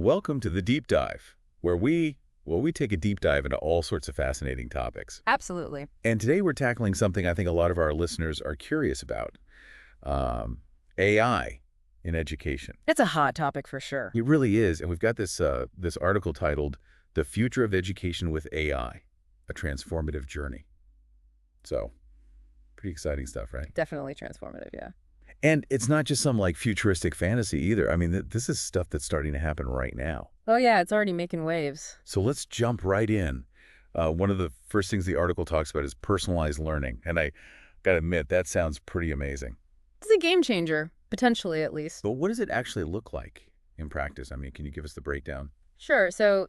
Welcome to the Deep Dive, where we take a deep dive into all sorts of fascinating topics. Absolutely. And today we're tackling something I think a lot of our listeners are curious about, AI in education. It's a hot topic for sure. It really is, and we've got this article titled "The Future of Education with AI: A Transformative Journey." So, pretty exciting stuff, right? Definitely transformative, yeah. And it's not just some like futuristic fantasy either. I mean, this is stuff that's starting to happen right now. Oh yeah, it's already making waves. So let's jump right in. One of the first things the article talks about is personalized learning. And I got to admit, that sounds pretty amazing. It's a game changer, potentially at least. But what does it actually look like in practice? I mean, can you give us the breakdown? Sure, so,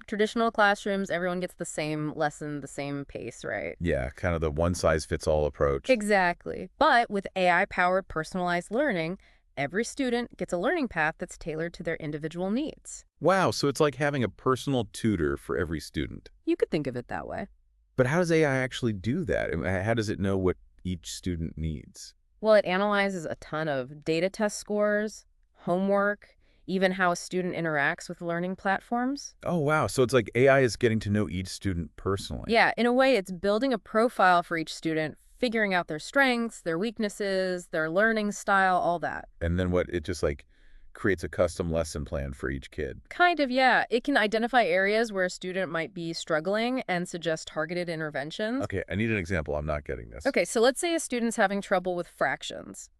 traditional classrooms, everyone gets the same lesson, the same pace, right? Yeah, kind of the one-size-fits-all approach. Exactly. But with AI-powered personalized learning, every student gets a learning path that's tailored to their individual needs. Wow, so it's like having a personal tutor for every student. You could think of it that way. But how does AI actually do that? I mean, how does it know what each student needs? Well, it analyzes a ton of data test scores, homework, even how a student interacts with learning platforms. Oh, wow. So it's like AI is getting to know each student personally. Yeah, in a way, it's building a profile for each student, figuring out their strengths, their weaknesses, their learning style, all that. And then what? It just like creates a custom lesson plan for each kid. Kind of, yeah. It can identify areas where a student might be struggling and suggest targeted interventions. Okay, I need an example. I'm not getting this. Okay, so let's say a student's having trouble with fractions.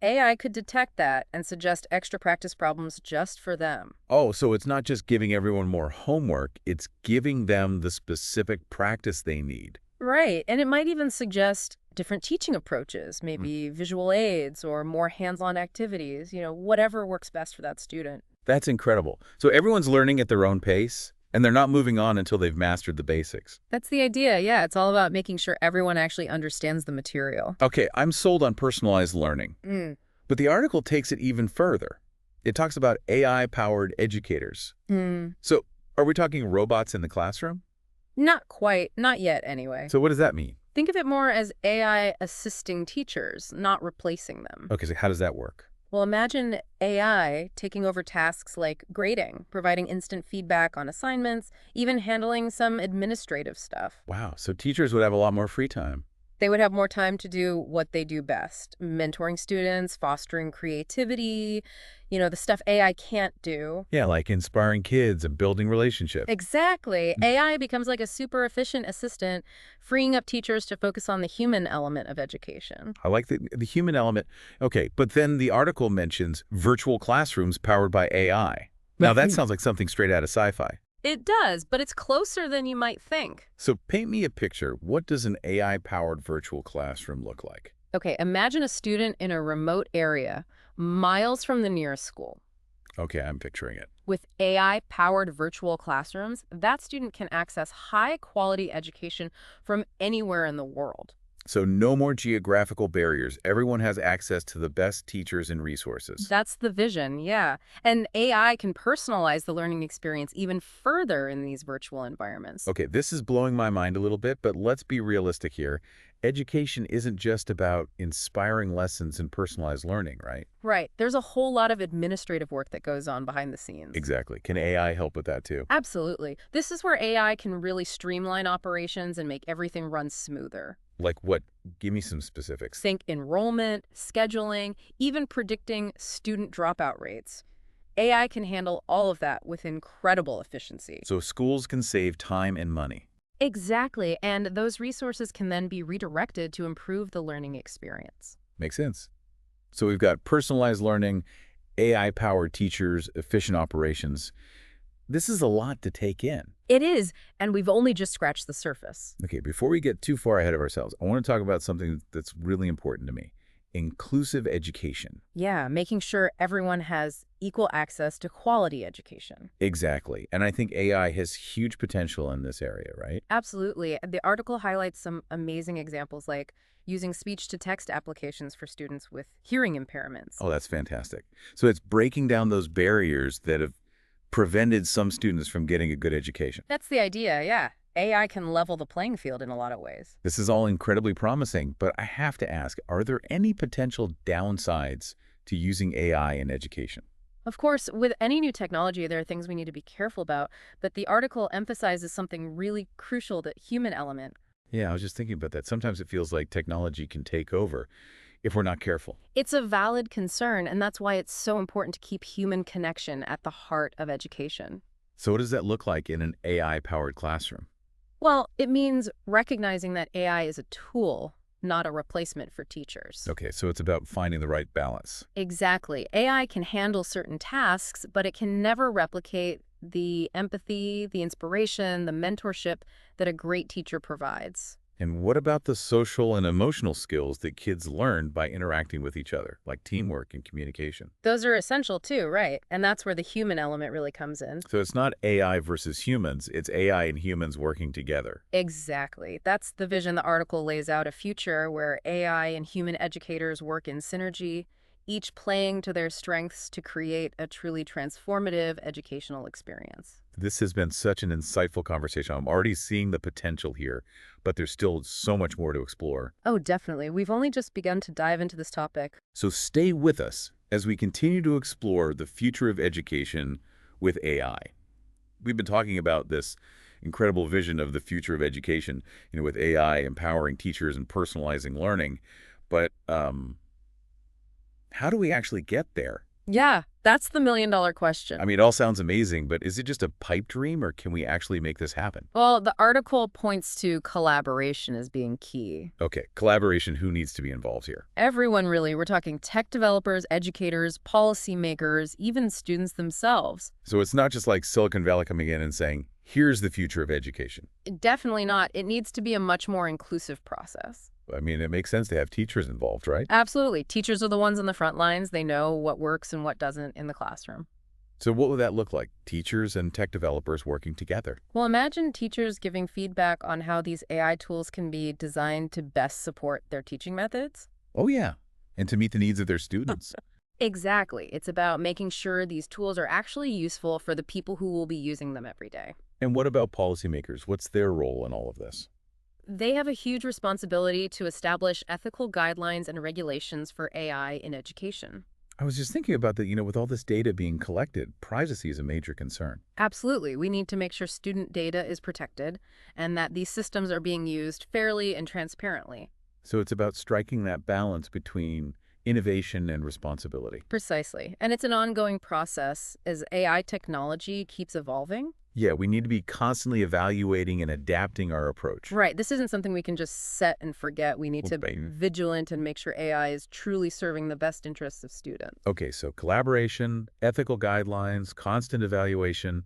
AI could detect that and suggest extra practice problems just for them. Oh, so it's not just giving everyone more homework, it's giving them the specific practice they need. Right, and it might even suggest different teaching approaches, maybe visual aids or more hands-on activities, whatever works best for that student. That's incredible. So everyone's learning at their own pace, and they're not moving on until they've mastered the basics. That's the idea, yeah. It's all about making sure everyone actually understands the material. Okay, I'm sold on personalized learning. Mm. But the article takes it even further. It talks about AI-powered educators. Mm. So are we talking robots in the classroom? Not quite, not yet anyway. So what does that mean? Think of it more as AI assisting teachers, not replacing them. Okay, so how does that work? Well, imagine AI taking over tasks like grading, providing instant feedback on assignments, even handling some administrative stuff. Wow, so teachers would have a lot more free time. They would have more time to do what they do best, mentoring students, fostering creativity, the stuff AI can't do. Yeah, like inspiring kids and building relationships. Exactly. AI becomes like a super efficient assistant, freeing up teachers to focus on the human element of education. I like the human element. Okay, but then the article mentions virtual classrooms powered by AI. Now that sounds like something straight out of sci-fi. It does, but it's closer than you might think. So paint me a picture. What does an AI-powered virtual classroom look like? Okay, imagine a student in a remote area, miles from the nearest school. Okay, I'm picturing it. With AI-powered virtual classrooms, that student can access high-quality education from anywhere in the world. So no more geographical barriers. Everyone has access to the best teachers and resources. That's the vision, yeah. And AI can personalize the learning experience even further in these virtual environments. Okay, this is blowing my mind a little bit, but let's be realistic here. Education isn't just about inspiring lessons and personalized learning, right? Right. There's a whole lot of administrative work that goes on behind the scenes. Exactly. Can AI help with that too? Absolutely. This is where AI can really streamline operations and make everything run smoother. Like what? Give me some specifics. Think enrollment, scheduling, even predicting student dropout rates. AI can handle all of that with incredible efficiency. So schools can save time and money. Exactly, and those resources can then be redirected to improve the learning experience. Makes sense. So we've got personalized learning, AI-powered teachers, efficient operations. This is a lot to take in. It is, and we've only just scratched the surface. Okay, before we get too far ahead of ourselves, I want to talk about something that's really important to me. Inclusive education. Yeah, making sure everyone has equal access to quality education. Exactly. And I think AI has huge potential in this area, right? Absolutely. The article highlights some amazing examples like using speech-to-text applications for students with hearing impairments. Oh, that's fantastic. So it's breaking down those barriers that have prevented some students from getting a good education. That's the idea, yeah. AI can level the playing field in a lot of ways. This is all incredibly promising, but I have to ask, are there any potential downsides to using AI in education? Of course, with any new technology, there are things we need to be careful about, but the article emphasizes something really crucial, the human element. Yeah, I was just thinking about that. Sometimes it feels like technology can take over if we're not careful. It's a valid concern, and that's why it's so important to keep human connection at the heart of education. So what does that look like in an AI-powered classroom? Well, it means recognizing that AI is a tool, not a replacement for teachers. Okay, so it's about finding the right balance. Exactly. AI can handle certain tasks, but it can never replicate the empathy, the inspiration, the mentorship that a great teacher provides. And what about the social and emotional skills that kids learn by interacting with each other, like teamwork and communication? Those are essential too, right? And that's where the human element really comes in. So it's not AI versus humans, it's AI and humans working together. Exactly. That's the vision the article lays out, a future where AI and human educators work in synergy, each playing to their strengths to create a truly transformative educational experience. This has been such an insightful conversation. I'm already seeing the potential here, but there's still so much more to explore. Oh, definitely. We've only just begun to dive into this topic. So stay with us as we continue to explore the future of education with AI. We've been talking about this incredible vision of the future of education, with AI empowering teachers and personalizing learning. But how do we actually get there? Yeah, that's the million-dollar question. I mean, it all sounds amazing, but is it just a pipe dream or can we actually make this happen? Well, the article points to collaboration as being key. Okay, collaboration, who needs to be involved here? Everyone really, we're talking tech developers, educators, policymakers, even students themselves. So it's not just like Silicon Valley coming in and saying, here's the future of education. Definitely not. It needs to be a much more inclusive process. I mean, it makes sense to have teachers involved, right? Absolutely. Teachers are the ones on the front lines. They know what works and what doesn't in the classroom. So what would that look like? Teachers and tech developers working together. Well, imagine teachers giving feedback on how these AI tools can be designed to best support their teaching methods. Oh, yeah. And to meet the needs of their students. Exactly. It's about making sure these tools are actually useful for the people who will be using them every day. And what about policymakers? What's their role in all of this? They have a huge responsibility to establish ethical guidelines and regulations for AI in education. I was just thinking about that, with all this data being collected, privacy is a major concern. Absolutely. We need to make sure student data is protected and that these systems are being used fairly and transparently. So it's about striking that balance between innovation and responsibility. Precisely. And it's an ongoing process as AI technology keeps evolving. Yeah, we need to be constantly evaluating and adapting our approach. Right. This isn't something we can just set and forget. We need to be Okay. vigilant and make sure AI is truly serving the best interests of students. Okay, so collaboration, ethical guidelines, constant evaluation.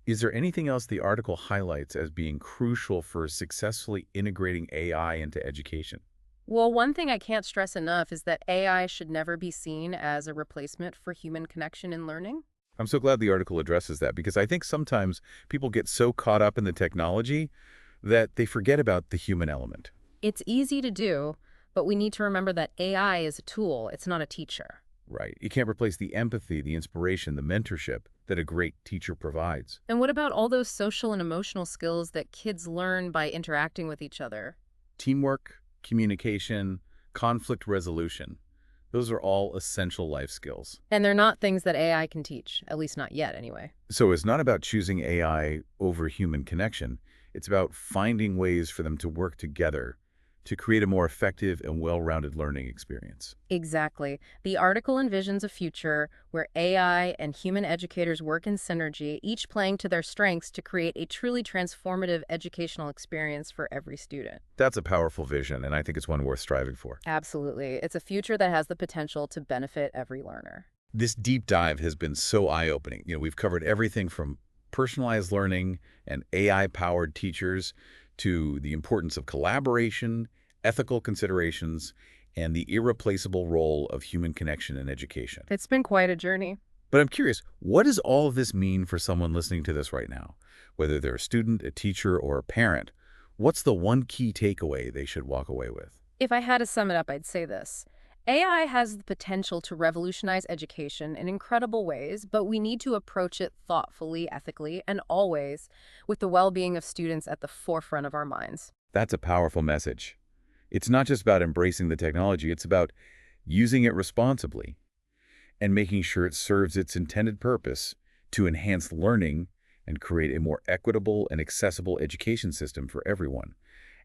Is there anything else the article highlights as being crucial for successfully integrating AI into education? Well, one thing I can't stress enough is that AI should never be seen as a replacement for human connection in learning. I'm so glad the article addresses that because I think sometimes people get so caught up in the technology that they forget about the human element. It's easy to do, but we need to remember that AI is a tool. It's not a teacher. Right. You can't replace the empathy, the inspiration, the mentorship that a great teacher provides. And what about all those social and emotional skills that kids learn by interacting with each other? Teamwork, communication, conflict resolution. Those are all essential life skills. And they're not things that AI can teach, at least not yet anyway. So it's not about choosing AI over human connection. It's about finding ways for them to work together to create a more effective and well-rounded learning experience. Exactly. The article envisions a future where AI and human educators work in synergy, each playing to their strengths to create a truly transformative educational experience for every student. That's a powerful vision, and I think it's one worth striving for. Absolutely. It's a future that has the potential to benefit every learner. This deep dive has been so eye-opening. We've covered everything from personalized learning and AI-powered teachers to the importance of collaboration, ethical considerations, and the irreplaceable role of human connection in education. It's been quite a journey. But I'm curious, what does all of this mean for someone listening to this right now? Whether they're a student, a teacher, or a parent, what's the one key takeaway they should walk away with? If I had to sum it up, I'd say this. AI has the potential to revolutionize education in incredible ways, but we need to approach it thoughtfully, ethically, and always with the well-being of students at the forefront of our minds. That's a powerful message. It's not just about embracing the technology, it's about using it responsibly. and making sure it serves its intended purpose to enhance learning and create a more equitable and accessible education system for everyone.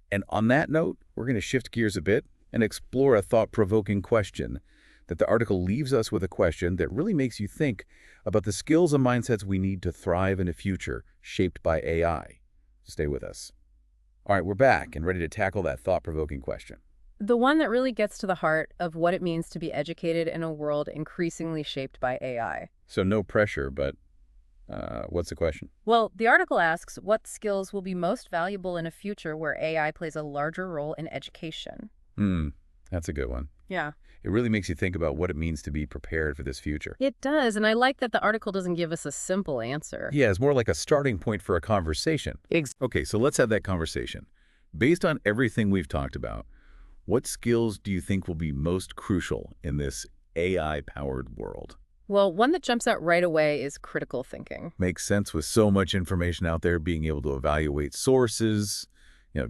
And on that note, we're going to shift gears a bit and explore a thought-provoking question that the article leaves us with, a question that really makes you think about the skills and mindsets we need to thrive in a future shaped by AI. Stay with us. All right, we're back and ready to tackle that thought-provoking question. The one that really gets to the heart of what it means to be educated in a world increasingly shaped by AI. So no pressure, but what's the question? Well, the article asks what skills will be most valuable in a future where AI plays a larger role in education. That's a good one. Yeah. It really makes you think about what it means to be prepared for this future. It does, and I like that the article doesn't give us a simple answer. Yeah, it's more like a starting point for a conversation. Okay, so let's have that conversation. Based on everything we've talked about, what skills do you think will be most crucial in this AI-powered world? Well, one that jumps out right away is critical thinking. Makes sense with so much information out there, being able to evaluate sources,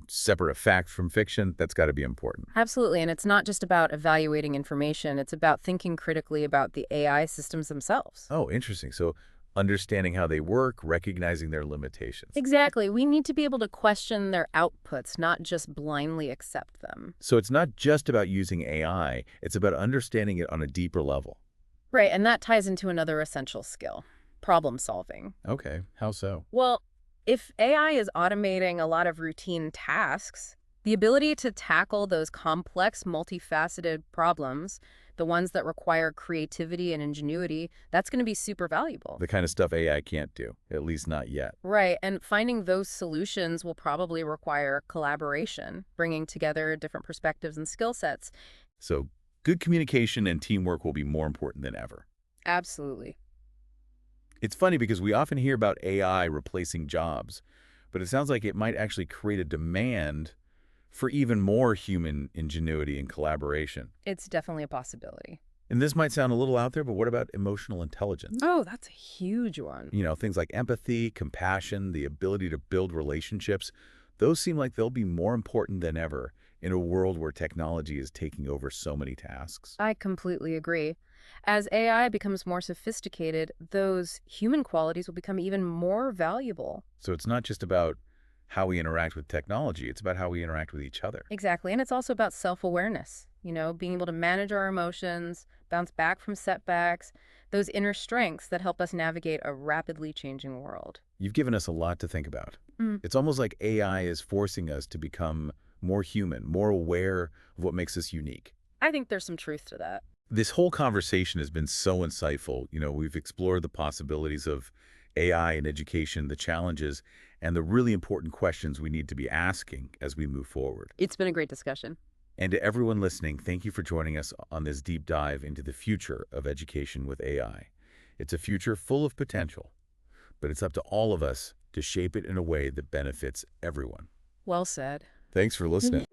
separate fact from fiction. That's got to be important. Absolutely, and it's not just about evaluating information, it's about thinking critically about the AI systems themselves. Oh, interesting. So understanding how they work, recognizing their limitations. Exactly. We need to be able to question their outputs, not just blindly accept them. So it's not just about using AI, it's about understanding it on a deeper level. Right, and that ties into another essential skill, problem solving. Okay, how so? Well, if AI is automating a lot of routine tasks, the ability to tackle those complex, multifaceted problems, the ones that require creativity and ingenuity, that's going to be super valuable. The kind of stuff AI can't do, at least not yet. Right, and finding those solutions will probably require collaboration, bringing together different perspectives and skill sets. So good communication and teamwork will be more important than ever. Absolutely. It's funny because we often hear about AI replacing jobs, but it sounds like it might actually create a demand for even more human ingenuity and collaboration. It's definitely a possibility. And this might sound a little out there, but what about emotional intelligence? Oh, that's a huge one. Things like empathy, compassion, the ability to build relationships, those seem like they'll be more important than ever in a world where technology is taking over so many tasks. I completely agree. As AI becomes more sophisticated, those human qualities will become even more valuable. So it's not just about how we interact with technology, it's about how we interact with each other. Exactly. And it's also about self-awareness, being able to manage our emotions, bounce back from setbacks, those inner strengths that help us navigate a rapidly changing world. You've given us a lot to think about. Mm. It's almost like AI is forcing us to become more human, more aware of what makes us unique. I think there's some truth to that. This whole conversation has been so insightful. We've explored the possibilities of AI in education, the challenges, and the really important questions we need to be asking as we move forward. It's been a great discussion. And to everyone listening, thank you for joining us on this deep dive into the future of education with AI. It's a future full of potential, but it's up to all of us to shape it in a way that benefits everyone. Well said. Thanks for listening.